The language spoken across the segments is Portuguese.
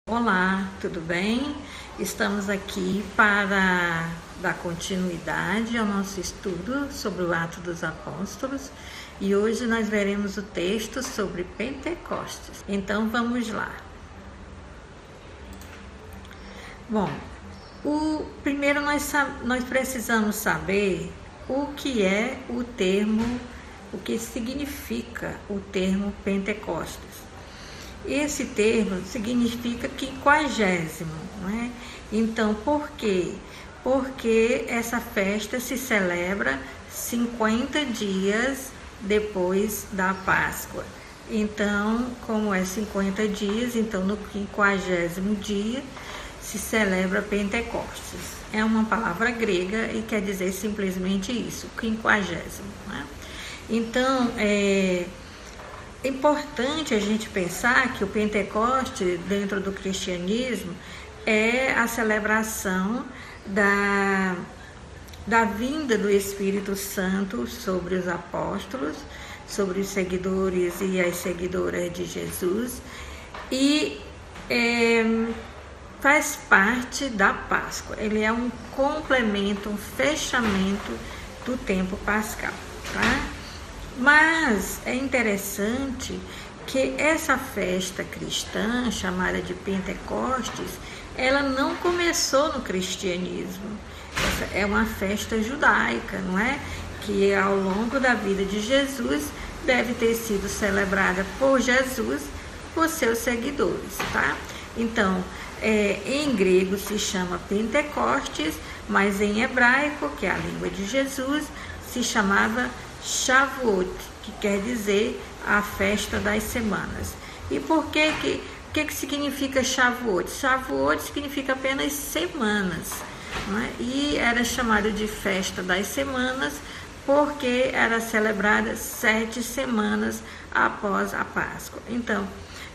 Olá, tudo bem? Estamos aqui para dar continuidade ao nosso estudo sobre o Atos dos Apóstolos e hoje nós veremos o texto sobre Pentecostes. Então vamos lá. Bom, primeiro nós precisamos saber o que é o termo, o que significa o termo Pentecostes. Esse termo significa quinquagésimo, não é? Então, por quê? Porque essa festa se celebra 50 dias depois da Páscoa. Então, como é 50 dias, então no 50º dia se celebra Pentecostes. É uma palavra grega e quer dizer simplesmente isso, 50º. Né? Então, é importante a gente pensar que o Pentecoste, dentro do cristianismo, é a celebração da vinda do Espírito Santo sobre os apóstolos, sobre os seguidores e as seguidoras de Jesus, e faz parte da Páscoa. Ele é um complemento, um fechamento do tempo pascal, tá? Mas é interessante que essa festa cristã, chamada de Pentecostes, ela não começou no cristianismo. Essa é uma festa judaica, não é? Que ao longo da vida de Jesus deve ter sido celebrada por Jesus, por seus seguidores, tá? Então, em grego se chama Pentecostes, mas em hebraico, que é a língua de Jesus, se chamava Shavuot, que quer dizer a festa das semanas. E por que significa Shavuot? Shavuot significa apenas semanas, não é? E era chamado de festa das semanas porque era celebrada 7 semanas após a Páscoa. Então,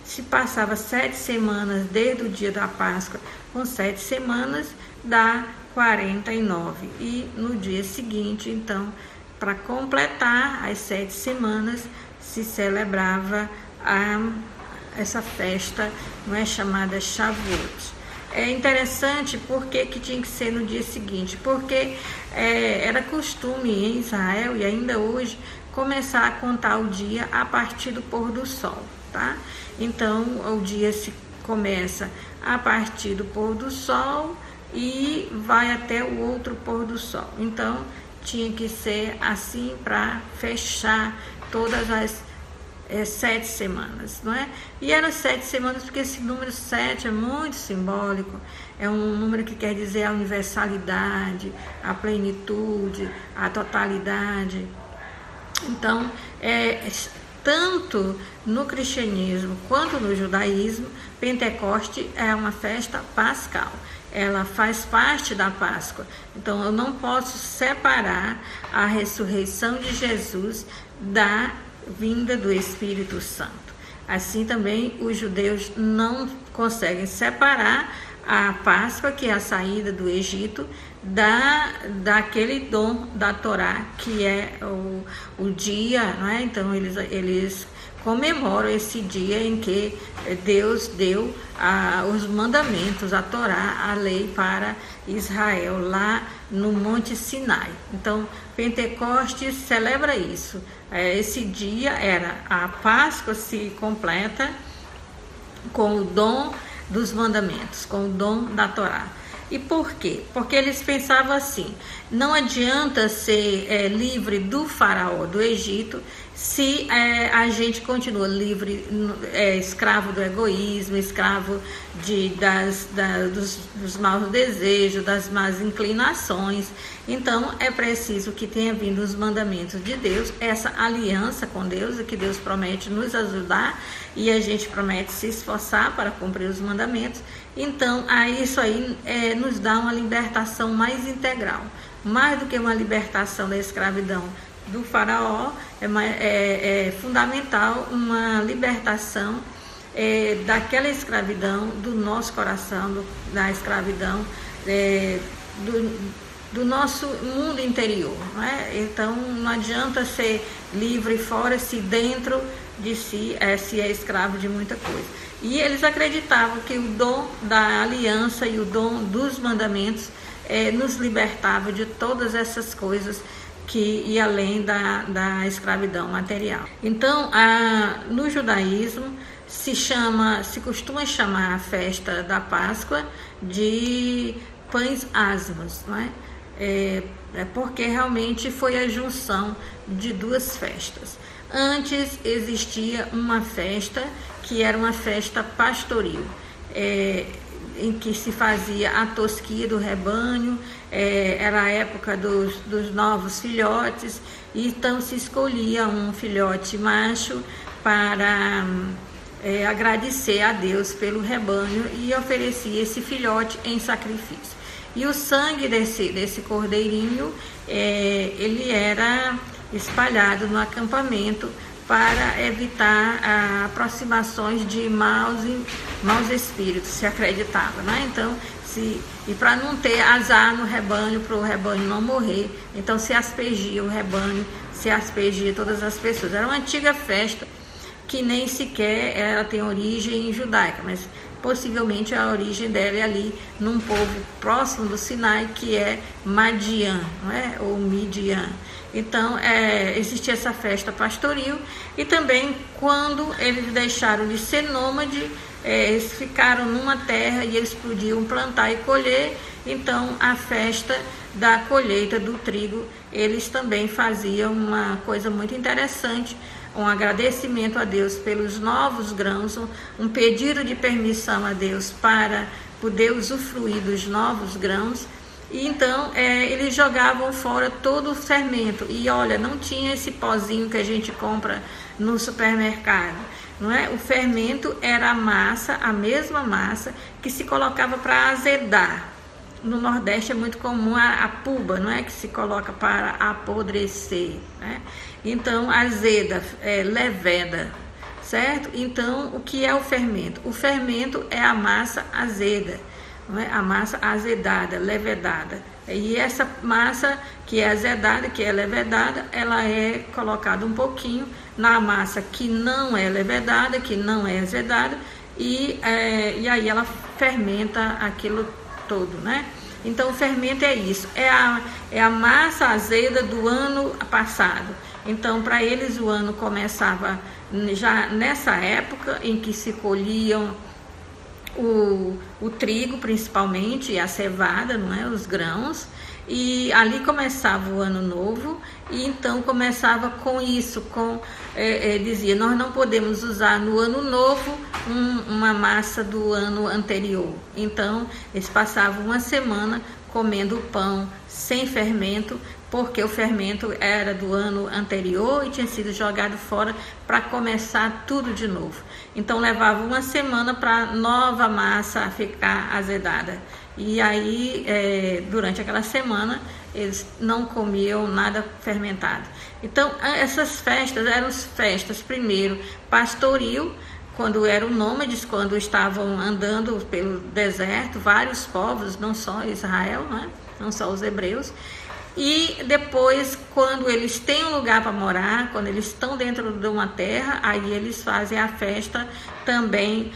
se passava 7 semanas desde o dia da Páscoa, com 7 semanas dá 49. E no dia seguinte, então, para completar as 7 semanas, se celebrava essa festa, não é, chamada Shavuot. É interessante porque que tinha que ser no dia seguinte, porque era costume em Israel, e ainda hoje, começar a contar o dia a partir do pôr do sol, tá? Então, o dia se começa a partir do pôr do sol e vai até o outro pôr do sol. Então, tinha que ser assim para fechar todas as 7 semanas, não é? E eram 7 semanas porque esse número 7 é muito simbólico, é um número que quer dizer a universalidade, a plenitude, a totalidade. Então, tanto no cristianismo quanto no judaísmo, Pentecoste é uma festa pascal. Ela faz parte da Páscoa. Então, eu não posso separar a ressurreição de Jesus da vinda do Espírito Santo. Assim também, os judeus não conseguem separar a Páscoa, que é a saída do Egito, daquele dom da Torá, que é o dia, não é? Então, eles comemoram esse dia em que Deus deu os mandamentos, a Torá, a lei para Israel, lá no Monte Sinai. Então, Pentecostes celebra isso. Esse dia a Páscoa se completa com o dom dos mandamentos, com o dom da Torá. E por quê? Porque eles pensavam assim: não adianta ser livre do faraó do Egito se a gente continua livre, escravo do egoísmo, escravo dos maus desejos, das más inclinações. Então, é preciso que tenha vindo os mandamentos de Deus, essa aliança com Deus, que Deus promete nos ajudar e a gente promete se esforçar para cumprir os mandamentos. Então, isso aí nos dá uma libertação mais integral, mais do que uma libertação da escravidão do faraó. É fundamental uma libertação daquela escravidão do nosso coração, da escravidão do nosso mundo interior, não é? Então, não adianta ser livre fora se dentro de si, se é escravo de muita coisa. E eles acreditavam que o dom da aliança e o dom dos mandamentos nos libertava de todas essas coisas que ia além da escravidão material. Então, no judaísmo se costuma chamar a festa da Páscoa de pães ázimos, não é? Porque realmente foi a junção de duas festas. Antes existia uma festa que era uma festa pastoril, em que se fazia a tosquia do rebanho, era a época dos novos filhotes, e então se escolhia um filhote macho para agradecer a Deus pelo rebanho e oferecia esse filhote em sacrifício. E o sangue desse cordeirinho, ele era espalhado no acampamento para evitar aproximações de maus espíritos, se acreditava, né? Então, e para não ter azar no rebanho, para o rebanho não morrer, então se aspergia o rebanho, se aspergia todas as pessoas. Era uma antiga festa que nem sequer ela tem origem judaica, mas possivelmente a origem dela é ali num povo próximo do Sinai, que é Madian, não é? Ou Midian. Então, existia essa festa pastoril, e também quando eles deixaram de ser nômade, eles ficaram numa terra e eles podiam plantar e colher, então a festa da colheita do trigo, eles também faziam uma coisa muito interessante, um agradecimento a Deus pelos novos grãos, um pedido de permissão a Deus para poder usufruir dos novos grãos. E então eles jogavam fora todo o fermento, e olha, não tinha esse pozinho que a gente compra no supermercado, não é? O fermento era a massa, a mesma massa que se colocava para azedar. No Nordeste é muito comum a puba, não é? Que se coloca para apodrecer, né? Então, azeda, leveda, certo? Então, o que é o fermento? O fermento é a massa azeda, não é? A massa azedada, levedada. E essa massa que é azedada, que é levedada, ela é colocada um pouquinho na massa que não é levedada, que não é azedada, e aí ela fermenta aquilo todo, né? Então o fermento é isso, é a massa azeda do ano passado. Então para eles o ano começava já nessa época em que se colhiam o trigo principalmente, e a cevada, não é? Os grãos, e ali começava o ano novo, e então começava com isso, dizia, nós não podemos usar no ano novo uma massa do ano anterior. Então eles passavam uma semana comendo pão sem fermento, porque o fermento era do ano anterior e tinha sido jogado fora para começar tudo de novo. Então levava uma semana para nova massa ficar azedada. E aí, durante aquela semana, eles não comiam nada fermentado. Então, essas festas eram festas, primeiro, pastoril, quando eram nômades, quando estavam andando pelo deserto, vários povos, não só Israel, né? Não só os hebreus. E depois, quando eles têm um lugar para morar, quando eles estão dentro de uma terra, aí eles fazem a festa também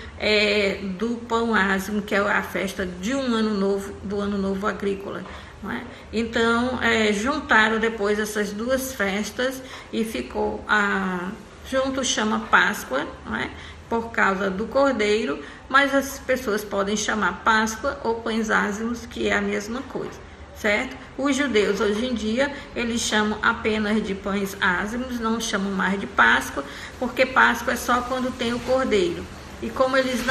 do pão ázimo, que é a festa de um ano novo, do ano novo agrícola, não é? Então, juntaram depois essas duas festas e ficou junto, chama Páscoa, não é? Por causa do cordeiro, mas as pessoas podem chamar Páscoa ou pães ázimos, que é a mesma coisa. Certo? Os judeus hoje em dia, eles chamam apenas de pães ázimos, não chamam mais de Páscoa, porque Páscoa é só quando tem o cordeiro. E como eles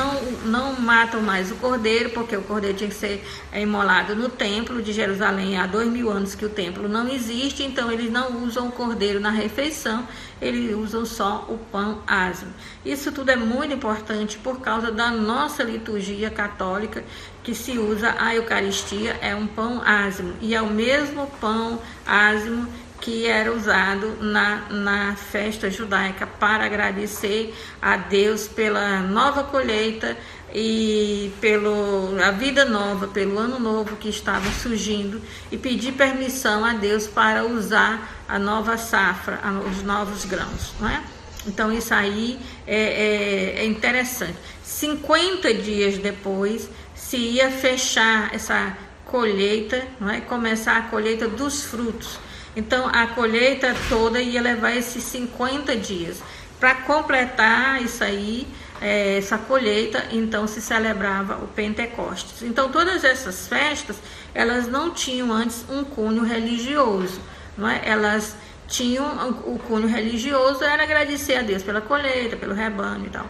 não matam mais o cordeiro, porque o cordeiro tinha que ser imolado no templo de Jerusalém há 2000 anos que o templo não existe, então eles não usam o cordeiro na refeição, eles usam só o pão ázimo. Isso tudo é muito importante por causa da nossa liturgia católica, que se usa a Eucaristia, é um pão ázimo, e é o mesmo pão ázimo que era usado na festa judaica para agradecer a Deus pela nova colheita e pela vida nova, pelo ano novo que estava surgindo, e pedir permissão a Deus para usar a nova safra, os novos grãos, não é? Então isso aí é interessante. 50 dias depois se ia fechar essa colheita, não é? Começar a colheita dos frutos. Então a colheita toda ia levar esses 50 dias. Para completar isso aí, essa colheita, então se celebrava o Pentecostes. Então todas essas festas, elas não tinham antes um cunho religioso, não é? Elas tinham o cunho religioso, era agradecer a Deus pela colheita, pelo rebanho e tal.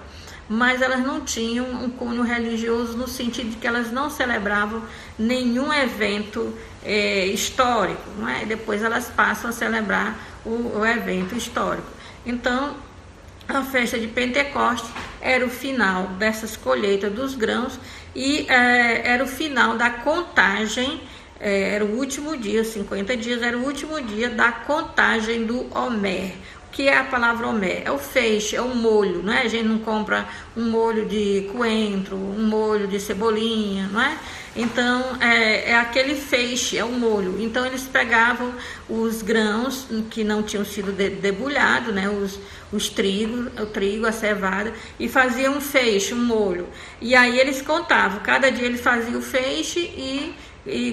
Mas elas não tinham um cunho religioso no sentido de que elas não celebravam nenhum evento histórico, não é? Depois elas passam a celebrar o evento histórico. Então, a festa de Pentecostes era o final dessas colheitas dos grãos e era o final da contagem, era o último dia, 50 dias, era o último dia da contagem do Omer. O que é a palavra Omer? É o feixe, é o molho, não é? A gente não compra um molho de coentro, um molho de cebolinha, não é? Então, é aquele feixe, é o molho. Então, eles pegavam os grãos que não tinham sido debulhados, né? O trigo, a cevada, e faziam um feixe, um molho. E aí eles contavam, cada dia eles faziam o feixe e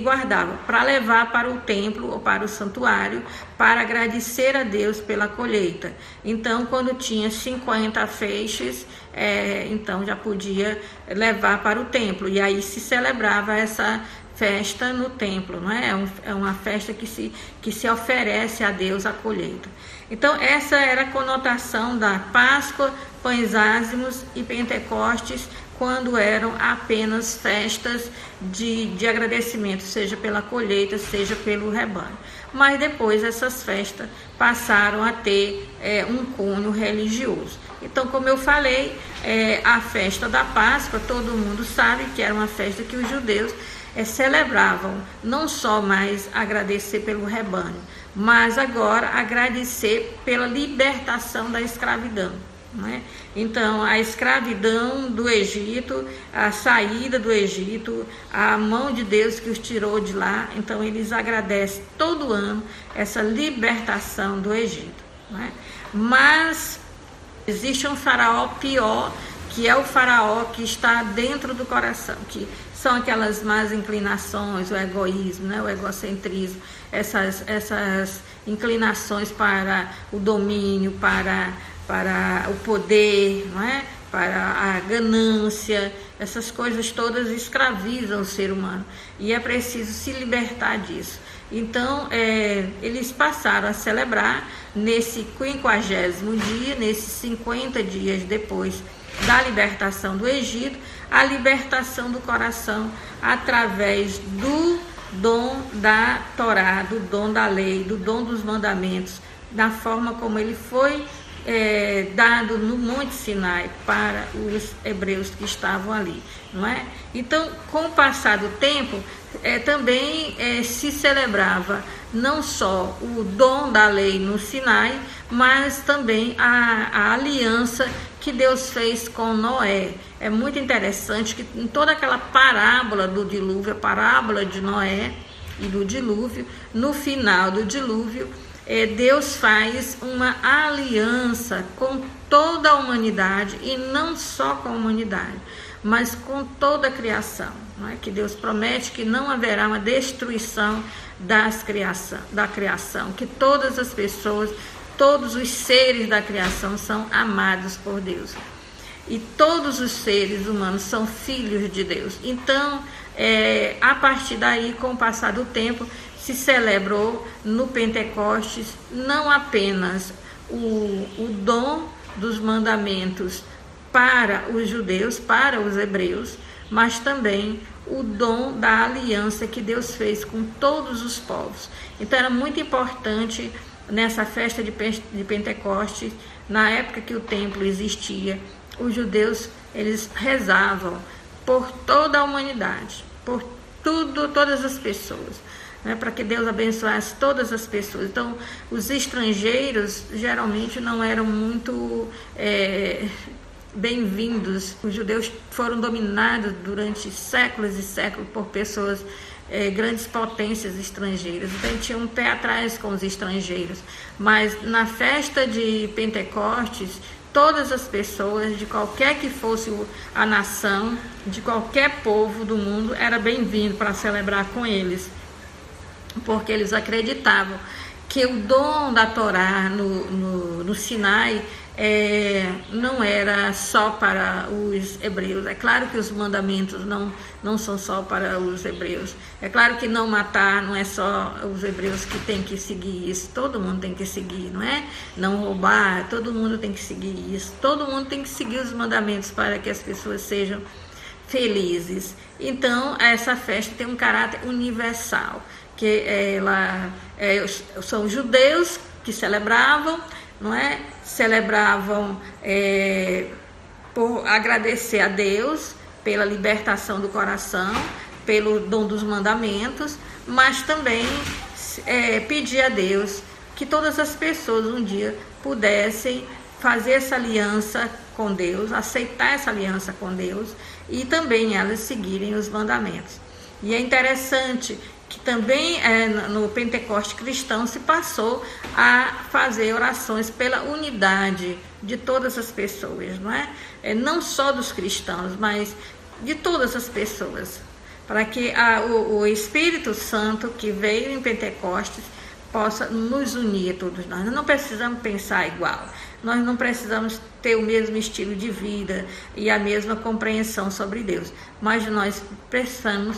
guardavam para levar para o templo ou para o santuário para agradecer a Deus pela colheita. Então, quando tinha 50 feixes, então já podia levar para o templo, e aí se celebrava essa festa no templo, não é? É uma festa que se oferece a Deus a colheita. Então, essa era a conotação da Páscoa, Pães Ázimos e Pentecostes, quando eram apenas festas de agradecimento, seja pela colheita, seja pelo rebanho. Mas depois essas festas passaram a ter um cunho religioso. Então, como eu falei, a festa da Páscoa, todo mundo sabe que era uma festa que os judeus celebravam, não só mais agradecer pelo rebanho, mas agora agradecer pela libertação da escravidão. Não é? Então, a escravidão do Egito, a saída do Egito, a mão de Deus que os tirou de lá, então eles agradecem todo ano essa libertação do Egito. Não é? Mas existe um faraó pior, que é o faraó que está dentro do coração, que são aquelas más inclinações, o egoísmo, né? O egocentrismo, essas inclinações para o domínio, para o poder, não é? Para a ganância, essas coisas todas escravizam o ser humano e é preciso se libertar disso. Então, eles passaram a celebrar nesse 50º dia, nesses 50 dias depois da libertação do Egito, a libertação do coração através do dom da Torá, do dom da lei, do dom dos mandamentos, da forma como ele foi dado no Monte Sinai para os hebreus que estavam ali, não é? Então, com o passar do tempo, também se celebrava não só o dom da lei no Sinai, mas também a aliança que Deus fez com Noé. É muito interessante que em toda aquela parábola do dilúvio, a parábola de Noé e do dilúvio, no final do dilúvio, Deus faz uma aliança com toda a humanidade, e não só com a humanidade, mas com toda a criação, não é? Que Deus promete que não haverá uma destruição da criação, que todas as pessoas, todos os seres da criação são amados por Deus. E todos os seres humanos são filhos de Deus. Então, a partir daí, com o passar do tempo, se celebrou no Pentecostes não apenas o dom dos mandamentos para os judeus, para os hebreus, mas também o dom da aliança que Deus fez com todos os povos. Então era muito importante nessa festa de Pentecostes, na época que o templo existia, os judeus eles rezavam por toda a humanidade, por todas as pessoas, né, para que Deus abençoasse todas as pessoas. Então, os estrangeiros geralmente não eram muito bem-vindos. Os judeus foram dominados durante séculos e séculos por pessoas grandes potências estrangeiras, então ele tinha um pé atrás com os estrangeiros. Mas na festa de Pentecostes, todas as pessoas, de qualquer que fosse a nação, de qualquer povo do mundo, era bem-vindo para celebrar com eles, porque eles acreditavam que o dom da Torá no Sinai não era só para os hebreus. É claro que os mandamentos não são só para os hebreus. É claro que não matar não é só os hebreus que têm que seguir isso. Todo mundo tem que seguir, não é? Não roubar, todo mundo tem que seguir isso. Todo mundo tem que seguir os mandamentos para que as pessoas sejam felizes. Então, essa festa tem um caráter universal, que são os judeus que celebravam, não é? Celebravam por agradecer a Deus pela libertação do coração, pelo dom dos mandamentos, mas também pedir a Deus que todas as pessoas um dia pudessem fazer essa aliança com Deus, aceitar essa aliança com Deus e também elas seguirem os mandamentos. E é interessante que também no Pentecoste cristão se passou a fazer orações pela unidade de todas as pessoas, não é? Não só dos cristãos, mas de todas as pessoas, para que o Espírito Santo que veio em Pentecostes possa nos unir a todos nós. Nós não precisamos pensar igual, nós não precisamos ter o mesmo estilo de vida e a mesma compreensão sobre Deus, mas nós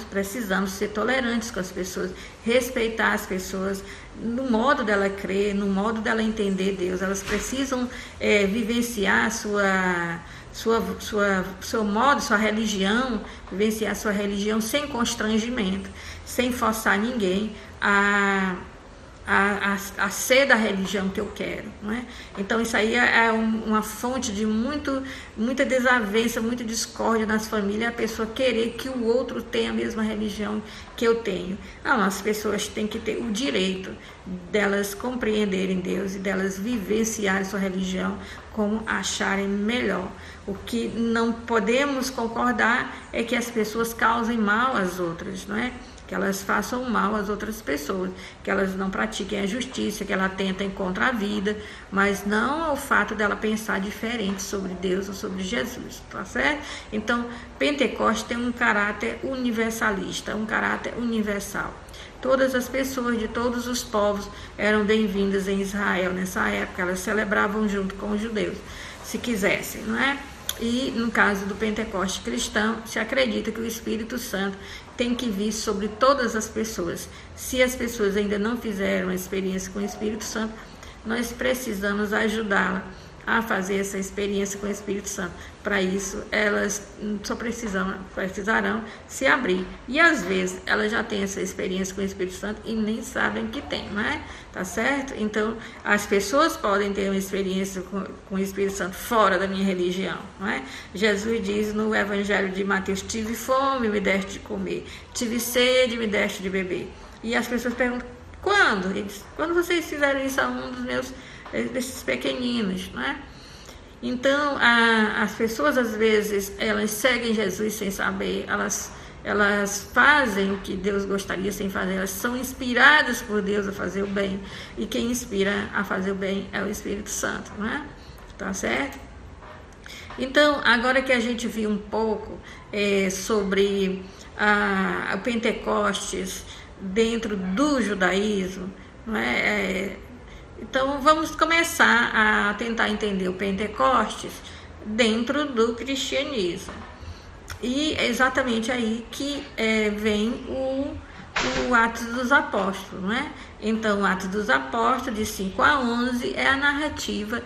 precisamos ser tolerantes com as pessoas, respeitar as pessoas no modo dela crer, no modo dela entender Deus. Elas precisam vivenciar seu modo, sua religião, vivenciar sua religião sem constrangimento, sem forçar ninguém a ser da religião que eu quero, não é? Então isso aí é uma fonte de muita desavença, muita discórdia nas famílias, a pessoa querer que o outro tenha a mesma religião que eu tenho. Não, as pessoas têm que ter o direito delas compreenderem Deus e delas vivenciarem sua religião como acharem melhor. O que não podemos concordar é que as pessoas causem mal às outras, não é? Que elas façam mal às outras pessoas, que elas não pratiquem a justiça, que elas tentem contra a vida, mas não ao fato dela pensar diferente sobre Deus ou sobre Jesus, tá certo? Então, Pentecostes tem um caráter universalista, um caráter universal. Todas as pessoas de todos os povos eram bem-vindas em Israel nessa época, elas celebravam junto com os judeus, se quisessem, não é? E no caso do Pentecoste cristão, se acredita que o Espírito Santo tem que vir sobre todas as pessoas. Se as pessoas ainda não fizeram a experiência com o Espírito Santo, nós precisamos ajudá-la a fazer essa experiência com o Espírito Santo. Para isso, elas só precisarão se abrir. E às vezes, elas já têm essa experiência com o Espírito Santo e nem sabem que tem, não é? Tá certo? Então, as pessoas podem ter uma experiência com o Espírito Santo fora da minha religião, não é? Jesus diz no Evangelho de Mateus: tive fome, me deste de comer. Tive sede, me deste de beber. E as pessoas perguntam: quando? Ele diz: quando vocês fizeram isso a um desses pequeninos, não é? Então, as pessoas às vezes, elas seguem Jesus sem saber, elas fazem o que Deus gostaria sem fazer, elas são inspiradas por Deus a fazer o bem, e quem inspira a fazer o bem é o Espírito Santo, não é? Tá certo? Então, agora que a gente viu um pouco sobre o Pentecostes dentro do judaísmo, não é? Então, vamos começar a tentar entender o Pentecostes dentro do cristianismo. E é exatamente aí que vem o Atos dos Apóstolos, não é? Então, o Atos dos Apóstolos, de 5 a 11, é a narrativa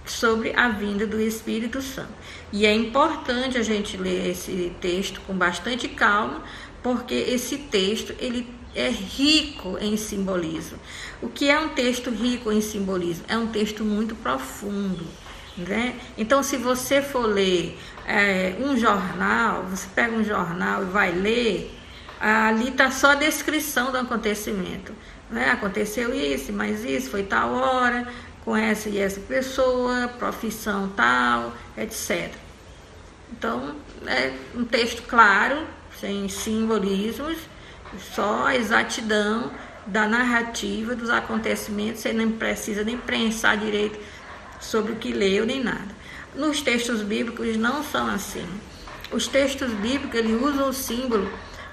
sobre a vinda do Espírito Santo. E é importante a gente ler esse texto com bastante calma, porque esse texto, ele é rico em simbolismo. O que é um texto rico em simbolismo? É um texto muito profundo, né? Então, se você for ler um jornal, você pega um jornal e vai ler, ali está só a descrição do acontecimento, né? Aconteceu isso, mas isso, foi tal hora, com essa e essa pessoa, profissão tal, etc. Então, é um texto claro, sem simbolismos, só a exatidão da narrativa dos acontecimentos. Você não precisa nem pensar direito sobre o que leu, nem nada. Nos textos bíblicos não são assim. Os textos bíblicos, eles usam o símbolo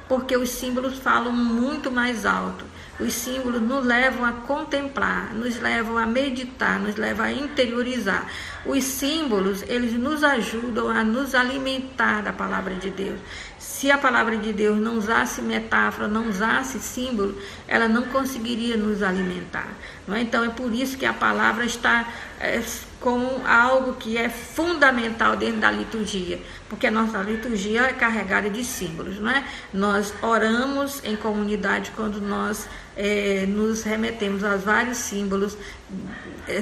porque os símbolos falam muito mais alto. Os símbolos nos levam a contemplar, nos levam a meditar, nos levam a interiorizar. Os símbolos, eles nos ajudam a nos alimentar da palavra de Deus. Se a palavra de Deus não usasse metáfora, não usasse símbolo, ela não conseguiria nos alimentar. Não é? Então é por isso que a palavra está como algo que é fundamental dentro da liturgia, porque a nossa liturgia é carregada de símbolos, não é? Nós oramos em comunidade quando nós nos remetemos aos vários símbolos,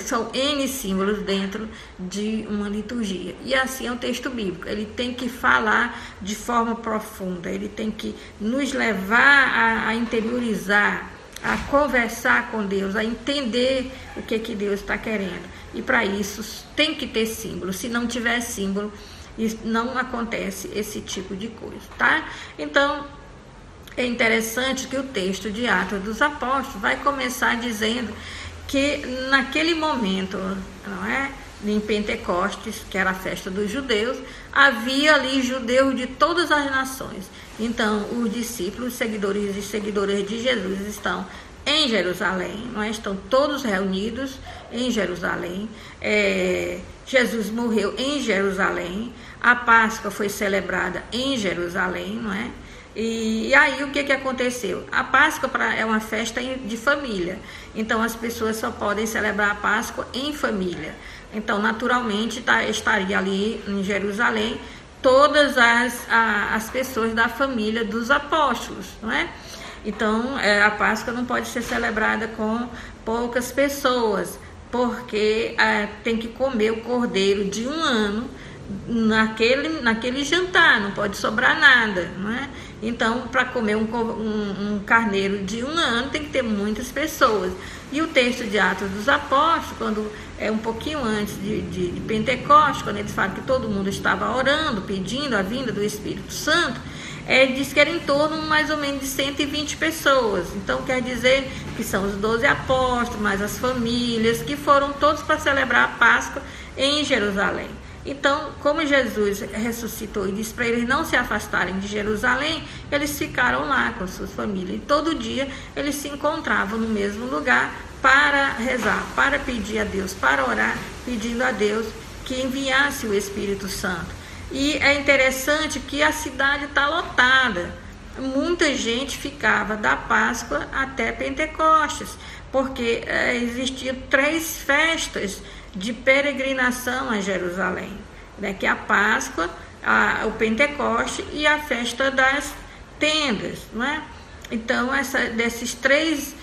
são N símbolos dentro de uma liturgia. E assim é o texto bíblico, ele tem que falar de forma profunda, ele tem que nos levar a interiorizar, a conversar com Deus, a entender o que Deus está querendo. E para isso tem que ter símbolo. Se não tiver símbolo, não acontece esse tipo de coisa, tá? Então, é interessante que o texto de Atos dos Apóstolos vai começar dizendo que naquele momento, não é? Em Pentecostes, que era a festa dos judeus, havia ali judeus de todas as nações. Então, os discípulos, seguidores e seguidoras de Jesus estão em Jerusalém, não é? Estão todos reunidos em Jerusalém. Jesus morreu em Jerusalém, a Páscoa foi celebrada em Jerusalém, não é? E aí o que aconteceu? A Páscoa é uma festa de família, então as pessoas só podem celebrar a Páscoa em família. Então, naturalmente, estaria ali em Jerusalém todas as pessoas da família dos apóstolos, não é? Então, a Páscoa não pode ser celebrada com poucas pessoas, porque tem que comer o cordeiro de um ano naquele jantar, não pode sobrar nada, não é? Então, para comer um carneiro de um ano, tem que ter muitas pessoas. E o texto de Atos dos Apóstolos, quando é um pouquinho antes de Pentecostes, quando eles falam que todo mundo estava orando, pedindo a vinda do Espírito Santo, diz que era em torno mais ou menos de 120 pessoas. Então quer dizer que são os 12 apóstolos, mais as famílias, que foram todos para celebrar a Páscoa em Jerusalém. Então, como Jesus ressuscitou e disse para eles não se afastarem de Jerusalém, eles ficaram lá com suas famílias. E todo dia eles se encontravam no mesmo lugar para rezar, para pedir a Deus, para orar, pedindo a Deus que enviasse o Espírito Santo. E é interessante que a cidade está lotada. Muita gente ficava da Páscoa até Pentecostes, porque existiam 3 festas de peregrinação a Jerusalém, né? Que é a Páscoa, o Pentecoste e a festa das tendas, não é? Então, dessas três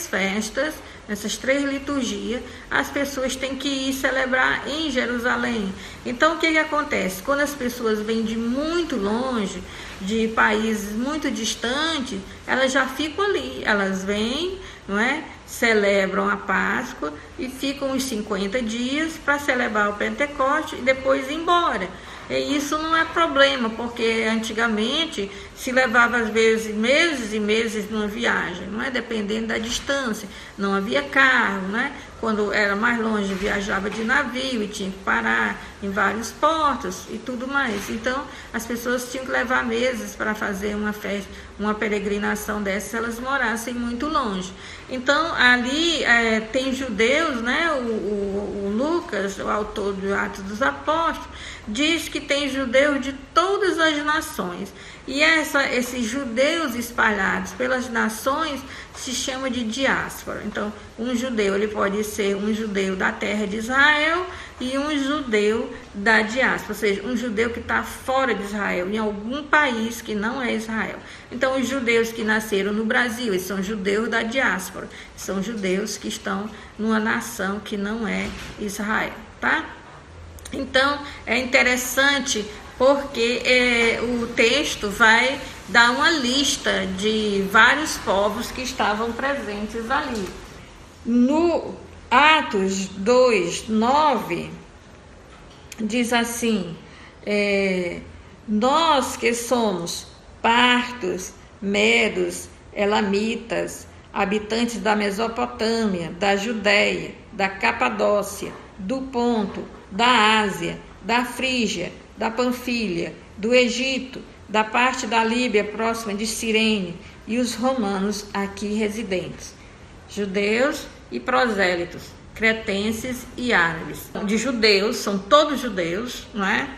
festas, nessas 3 liturgias, as pessoas têm que ir celebrar em Jerusalém. Então, o que acontece? Quando as pessoas vêm de muito longe, de países muito distantes, elas já ficam ali, elas vêm, não é? Celebram a Páscoa e ficam os 50 dias para celebrar o Pentecoste e depois ir embora. E isso não é problema, porque antigamente se levava às vezes meses e meses numa viagem, não é? Dependendo da distância. Não havia carro, né? Quando era mais longe, viajava de navio e tinha que parar em vários portos e tudo mais. Então, as pessoas tinham que levar meses para fazer uma festa, uma peregrinação dessa, se elas morassem muito longe. Então, ali tem judeus, né? O Lucas, o autor do Atos dos Apóstolos, diz que tem judeus de todas as nações. E esses judeus espalhados pelas nações se chama de diáspora. Então, um judeu, ele pode ser um judeu da terra de Israel e um judeu da diáspora, ou seja, um judeu que está fora de Israel, em algum país que não é Israel. Então, os judeus que nasceram no Brasil, eles são judeus da diáspora, são judeus que estão numa nação que não é Israel, tá? Então, é interessante porque o texto vai dar uma lista de vários povos que estavam presentes ali. No Atos 2:9, diz assim: nós que somos partos, medos, elamitas, habitantes da Mesopotâmia, da Judéia, da Capadócia, do Ponto, da Ásia, da Frígia, da Panfilha, do Egito, da parte da Líbia próxima de Cirene, e os romanos aqui residentes, judeus e prosélitos, cretenses e árabes. De judeus, são todos judeus, não é?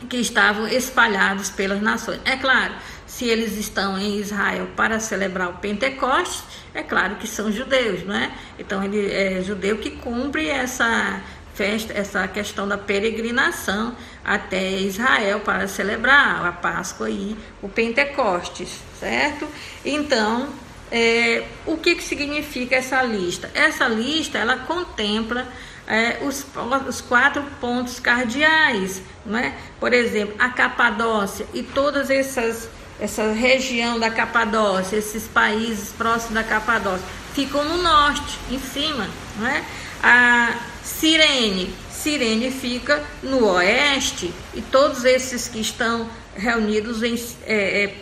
Que estavam espalhados pelas nações. É claro, se eles estão em Israel para celebrar o Pentecostes, é claro que são judeus, não é? Então ele é judeu que cumpre essa festa, essa questão da peregrinação até Israel para celebrar a Páscoa e o Pentecostes, certo? Então, o que significa essa lista? Essa lista, ela contempla os 4 pontos cardeais, não é? Por exemplo, a Capadócia e todas essa região da Capadócia, esses países próximos da Capadócia, ficam no norte, em cima, não é? A Cirene fica no oeste, e todos esses que estão reunidos em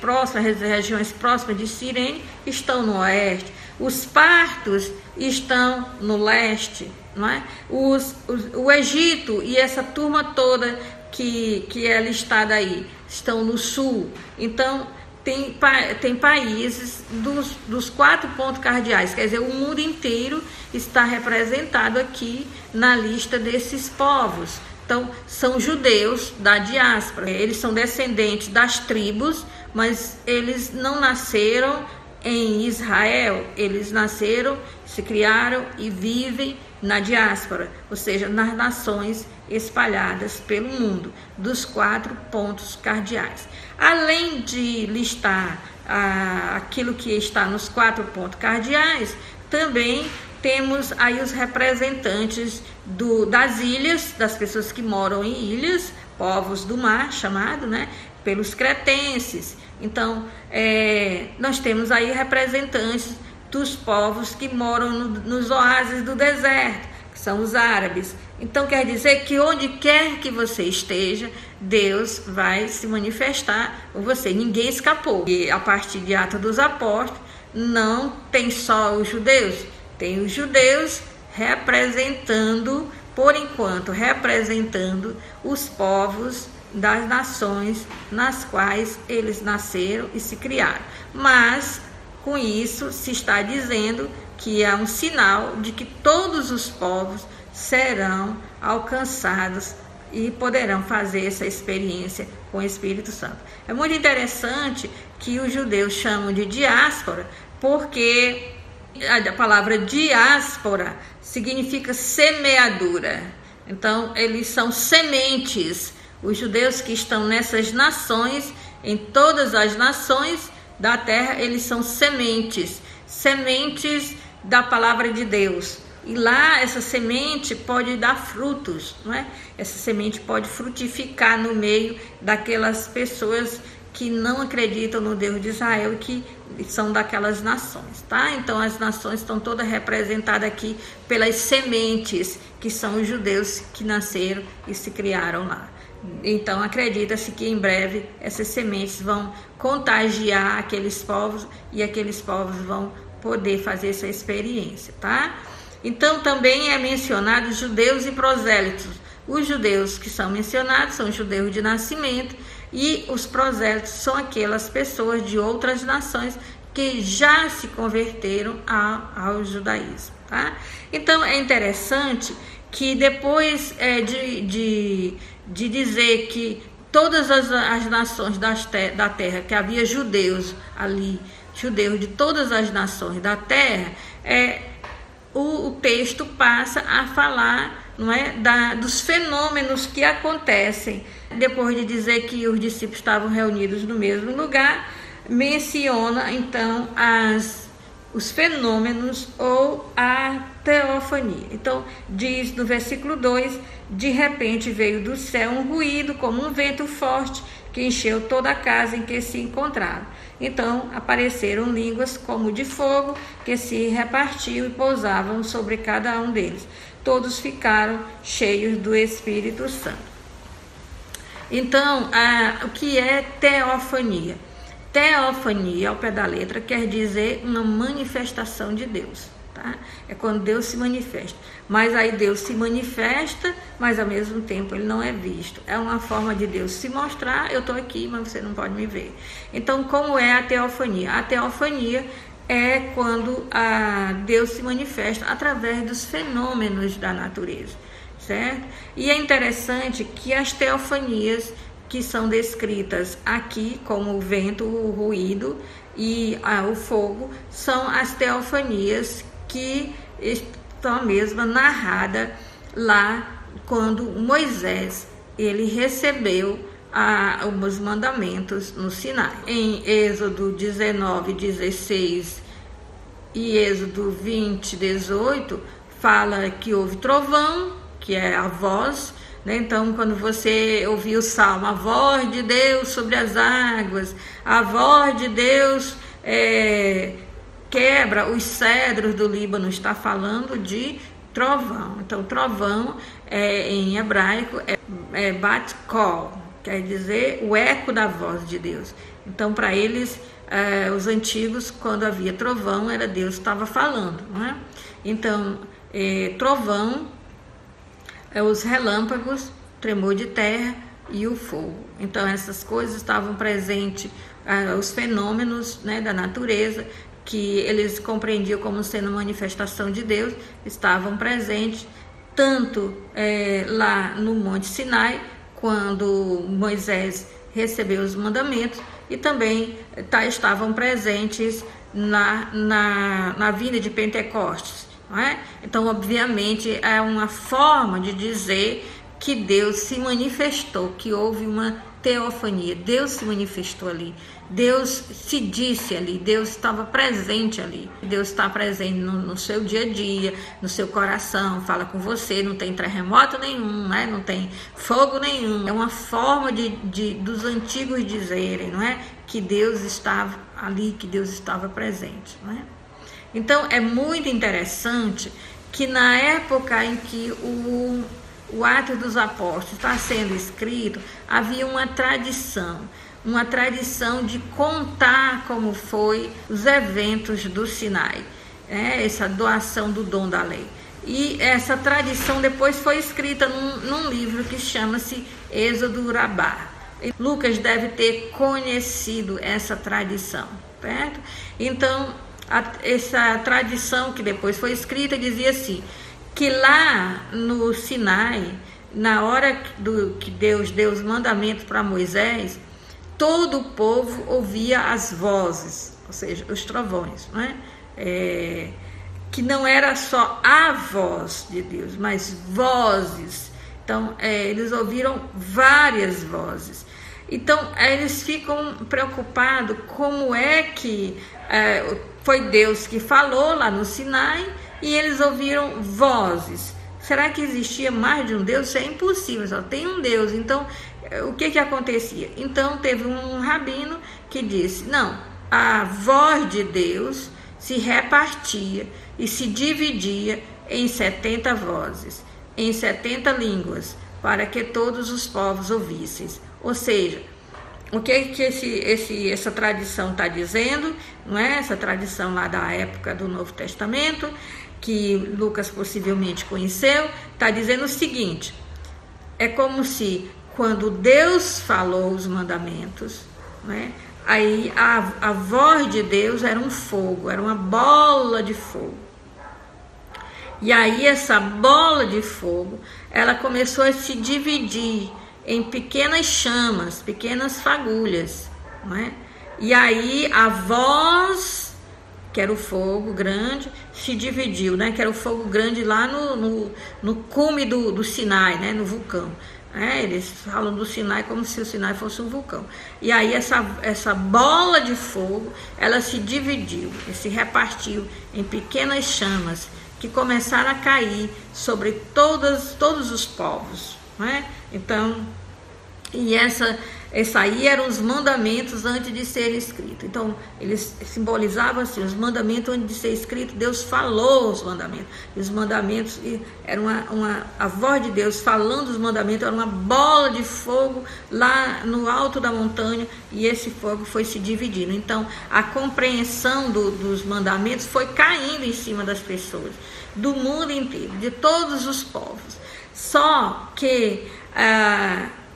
próximas regiões próximas de Cirene estão no oeste. Os partos estão no leste, não é? O Egito e essa turma toda que é listada aí estão no sul. Então tem países dos 4 pontos cardeais, quer dizer, o mundo inteiro está representado aqui na lista desses povos. Então, são judeus da diáspora, eles são descendentes das tribos, mas eles não nasceram em Israel, eles nasceram, se criaram e vivem na diáspora, ou seja, nas nações espalhadas pelo mundo, dos 4 pontos cardeais. Além de listar aquilo que está nos 4 pontos cardeais, também temos aí os representantes das ilhas, das pessoas que moram em ilhas, povos do mar, chamado, né, pelos cretenses. Então, nós temos aí representantes dos povos que moram nos oásis do deserto, que são os árabes. Então, quer dizer que onde quer que você esteja, Deus vai se manifestar com você. Ninguém escapou. E a partir de Atos dos Apóstolos, não tem só os judeus, tem os judeus representando, por enquanto, representando os povos das nações nas quais eles nasceram e se criaram. Mas, com isso, se está dizendo que é um sinal de que todos os povos serão alcançados e poderão fazer essa experiência com o Espírito Santo. É muito interessante que os judeus chamam de diáspora, porque a palavra diáspora significa semeadura. Então, eles são sementes. Os judeus que estão nessas nações, em todas as nações da terra, eles são sementes da palavra de Deus. E lá essa semente pode dar frutos, não é? Essa semente pode frutificar no meio daquelas pessoas que não acreditam no Deus de Israel, que são daquelas nações, tá? Então as nações estão todas representadas aqui pelas sementes, que são os judeus que nasceram e se criaram lá. Então acredita-se que em breve essas sementes vão contagiar aqueles povos e aqueles povos vão poder fazer essa experiência, tá? Então também é mencionado judeus e prosélitos. Os judeus que são mencionados são judeus de nascimento, e os prosélitos são aquelas pessoas de outras nações que já se converteram ao judaísmo, tá? Então é interessante que depois de dizer que todas as nações da terra, que havia judeus ali, judeus de todas as nações da terra, o texto passa a falar, não é, dos fenômenos que acontecem. Depois de dizer que os discípulos estavam reunidos no mesmo lugar, menciona então os fenômenos ou a teofania. Então diz no versículo 2: de repente veio do céu um ruído como um vento forte que encheu toda a casa em que se encontraram. Então apareceram línguas como de fogo que se repartiam e pousavam sobre cada um deles. Todos ficaram cheios do Espírito Santo. Então, o que é teofania? Teofania, ao pé da letra, quer dizer uma manifestação de Deus. Tá? É quando Deus se manifesta. Mas aí Deus se manifesta, mas ao mesmo tempo ele não é visto. É uma forma de Deus se mostrar, eu estou aqui, mas você não pode me ver. Então, como é a teofania? A teofania é quando Deus se manifesta através dos fenômenos da natureza, certo? E é interessante que as teofanias que são descritas aqui, como o vento, o ruído e o fogo, são as teofanias que estão mesmo narradas lá quando Moisés ele recebeu os mandamentos no Sinai. Em Êxodo 19, 16 e Êxodo 20, 18, fala que houve trovão, que é a voz, né? Então, quando você ouvir o salmo, a voz de Deus sobre as águas, a voz de Deus quebra os cedros do Líbano, está falando de trovão. Então, trovão em hebraico é bat kol, quer dizer o eco da voz de Deus. Então, para eles, os antigos, quando havia trovão, era Deus que estava falando, não é? Então, trovão, os relâmpagos, tremor de terra e o fogo. Então, essas coisas estavam presentes, os fenômenos, né, da natureza, que eles compreendiam como sendo manifestação de Deus, estavam presentes tanto lá no Monte Sinai, quando Moisés recebeu os mandamentos, e também estavam presentes na vinda de Pentecostes. Não é? Então, obviamente, é uma forma de dizer que Deus se manifestou, que houve uma teofania. Deus se manifestou ali, Deus se disse ali, Deus estava presente ali. Deus está presente no seu dia a dia, no seu coração, fala com você, não tem terremoto nenhum, né? Não tem fogo nenhum. É uma forma dos antigos dizerem, não é? Que Deus estava ali, que Deus estava presente, não é? Então, é muito interessante que na época em que o Atos dos Apóstolos está sendo escrito, havia uma tradição de contar como foi os eventos do Sinai, essa doação do dom da lei. E essa tradição depois foi escrita num livro que chama-se Êxodo Rabá. Lucas deve ter conhecido essa tradição, certo? Então, essa tradição que depois foi escrita dizia assim, que lá no Sinai, na hora que Deus deu os mandamentos para Moisés, todo o povo ouvia as vozes, ou seja, os trovões, não é? Que não era só a voz de Deus, mas vozes. Então, eles ouviram várias vozes. Então, eles ficam preocupados como é que foi Deus que falou lá no Sinai e eles ouviram vozes. Será que existia mais de um Deus? Isso é impossível, só tem um Deus. Então, o que acontecia? Então, teve um rabino que disse, não, a voz de Deus se repartia e se dividia em 70 vozes, em 70 línguas, para que todos os povos ouvissem. Ou seja, o que essa tradição está dizendo, não é? Essa tradição lá da época do Novo Testamento, que Lucas possivelmente conheceu, está dizendo o seguinte, é como se quando Deus falou os mandamentos, não é? Aí a voz de Deus era um fogo, era uma bola de fogo. E aí essa bola de fogo, ela começou a se dividir em pequenas chamas, pequenas fagulhas, não é? E aí a voz, que era o fogo grande, se dividiu, né? Que era o fogo grande lá no cume do Sinai, né? No vulcão. Eles falam do Sinai como se o Sinai fosse um vulcão. E aí essa bola de fogo, ela se dividiu e se repartiu em pequenas chamas que começaram a cair sobre todos os povos, não é? Então, E essa aí eram os mandamentos antes de ser escrito. Então, eles simbolizavam assim, os mandamentos antes de ser escrito, Deus falou os mandamentos. E os mandamentos eram a voz de Deus falando os mandamentos, era uma bola de fogo lá no alto da montanha, e esse fogo foi se dividindo. Então, a compreensão dos mandamentos foi caindo em cima das pessoas, do mundo inteiro, de todos os povos. Só que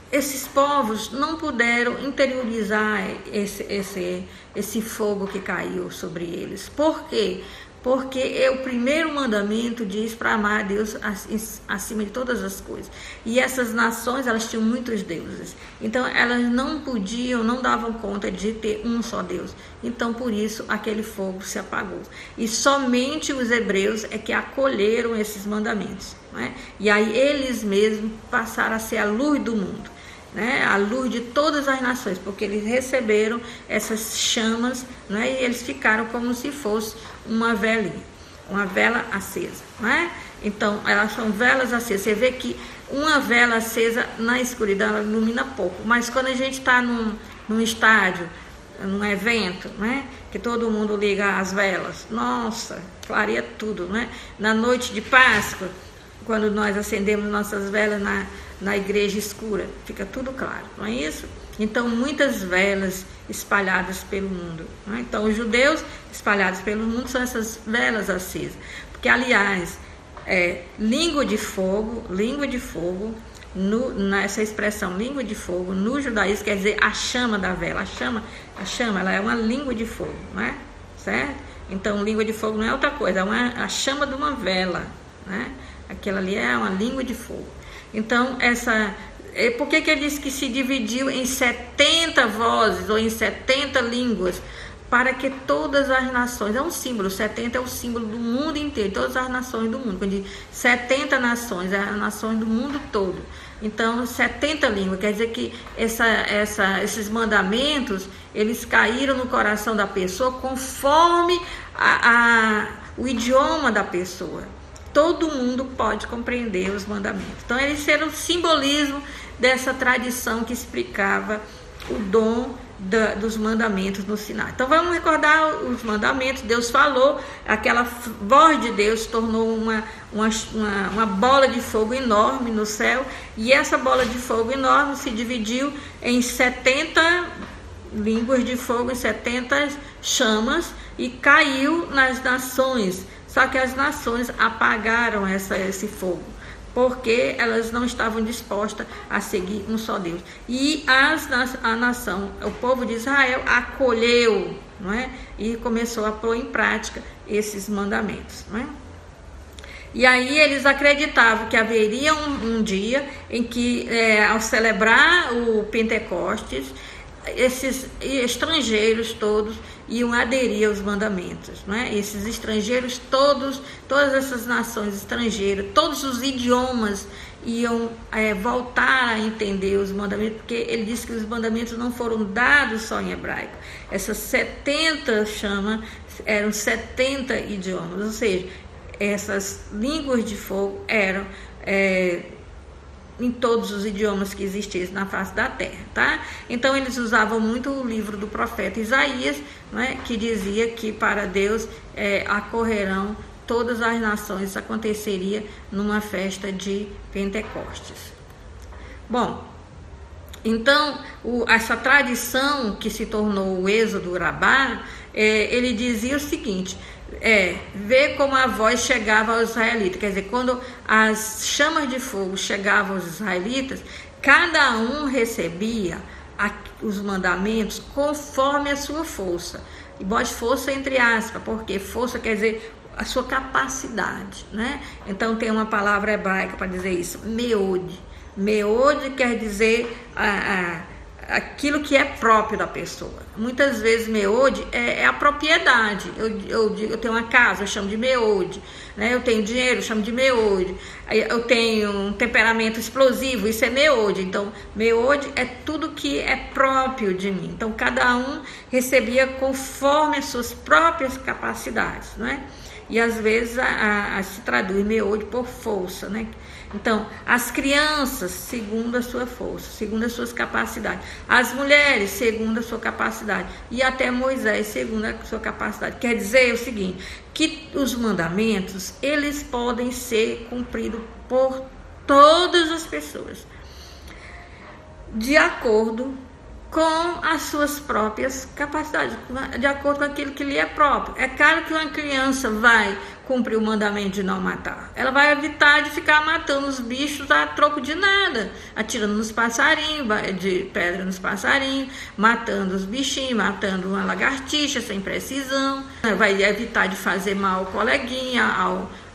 esses povos não puderam interiorizar esse fogo que caiu sobre eles. Por quê? Porque o primeiro mandamento diz para amar a Deus acima de todas as coisas. E essas nações, elas tinham muitos deuses. Então, elas não podiam, não davam conta de ter um só Deus. Então, por isso, aquele fogo se apagou. E somente os hebreus é que acolheram esses mandamentos, né? E aí, eles mesmos passaram a ser a luz do mundo, né? A luz de todas as nações, porque eles receberam essas chamas, né? E eles ficaram como se fosse uma velinha, uma vela acesa, né? Então, elas são velas acesas. Você vê que uma vela acesa na escuridão, ela ilumina pouco, mas quando a gente está num estádio, num evento, né, que todo mundo liga as velas, nossa, clareia tudo, né? Na noite de Páscoa, quando nós acendemos nossas velas na igreja escura, fica tudo claro, não é isso? Então, muitas velas espalhadas pelo mundo, né? Então, os judeus espalhados pelo mundo são essas velas acesas. Porque, aliás, língua de fogo, nessa expressão língua de fogo, no judaísmo quer dizer a chama da vela. A chama, ela é uma língua de fogo, não é? Certo? Então, língua de fogo não é outra coisa, é a chama de uma vela, né? Aquela ali é uma língua de fogo. Então, por que ele disse que se dividiu em 70 vozes ou em 70 línguas? Para que todas as nações, é um símbolo, 70 é o símbolo do mundo inteiro, todas as nações do mundo. Quando diz 70 nações, é as nações do mundo todo. Então, 70 línguas, quer dizer que esses mandamentos, eles caíram no coração da pessoa conforme o idioma da pessoa. Todo mundo pode compreender os mandamentos. Então, eles eram o simbolismo dessa tradição que explicava o dom dos mandamentos no Sinai. Então, vamos recordar os mandamentos. Deus falou, aquela voz de Deus tornou uma bola de fogo enorme no céu, e essa bola de fogo enorme se dividiu em 70 línguas de fogo, em 70 chamas, e caiu nas nações. Só que as nações apagaram esse fogo, porque elas não estavam dispostas a seguir um só Deus. E a nação, o povo de Israel, acolheu, não é? E começou a pôr em prática esses mandamentos, não é? E aí eles acreditavam que haveria um dia em que, ao celebrar o Pentecostes, esses estrangeiros todos iam aderir aos mandamentos, né? Esses estrangeiros todas essas nações estrangeiras, todos os idiomas iam voltar a entender os mandamentos, porque ele disse que os mandamentos não foram dados só em hebraico. Essas 70 chamas eram 70 idiomas, ou seja, essas línguas de fogo eram em todos os idiomas que existissem na face da terra, tá? Então, eles usavam muito o livro do profeta Isaías, né, que dizia que para Deus acorrerão todas as nações, isso aconteceria numa festa de Pentecostes. Bom, então, essa tradição que se tornou o Êxodo Rabá, ele dizia o seguinte: ver como a voz chegava aos israelitas. Quer dizer, quando as chamas de fogo chegavam aos israelitas, cada um recebia os mandamentos conforme a sua força. E bote força entre aspas, porque força quer dizer a sua capacidade, né? Então tem uma palavra hebraica para dizer isso, meod. Meod quer dizer aquilo que é próprio da pessoa. Muitas vezes meod é a propriedade. Eu tenho uma casa, eu chamo de meod, né? Eu tenho dinheiro, eu chamo de meod. Eu tenho um temperamento explosivo, isso é meod. Então, meod é tudo que é próprio de mim. Então, cada um recebia conforme as suas próprias capacidades, né? E às vezes se traduz meod por força, né? Então, as crianças, segundo a sua força, segundo as suas capacidades. As mulheres, segundo a sua capacidade. E até Moisés, segundo a sua capacidade. Quer dizer o seguinte, que os mandamentos, eles podem ser cumpridos por todas as pessoas, de acordo com as suas próprias capacidades, de acordo com aquilo que lhe é próprio. É claro que uma criança vai cumprir o mandamento de não matar. Ela vai evitar de ficar matando os bichos a troco de nada, atirando nos passarinhos, de pedra nos passarinhos, matando os bichinhos, matando uma lagartixa sem precisão. Vai evitar de fazer mal ao coleguinha,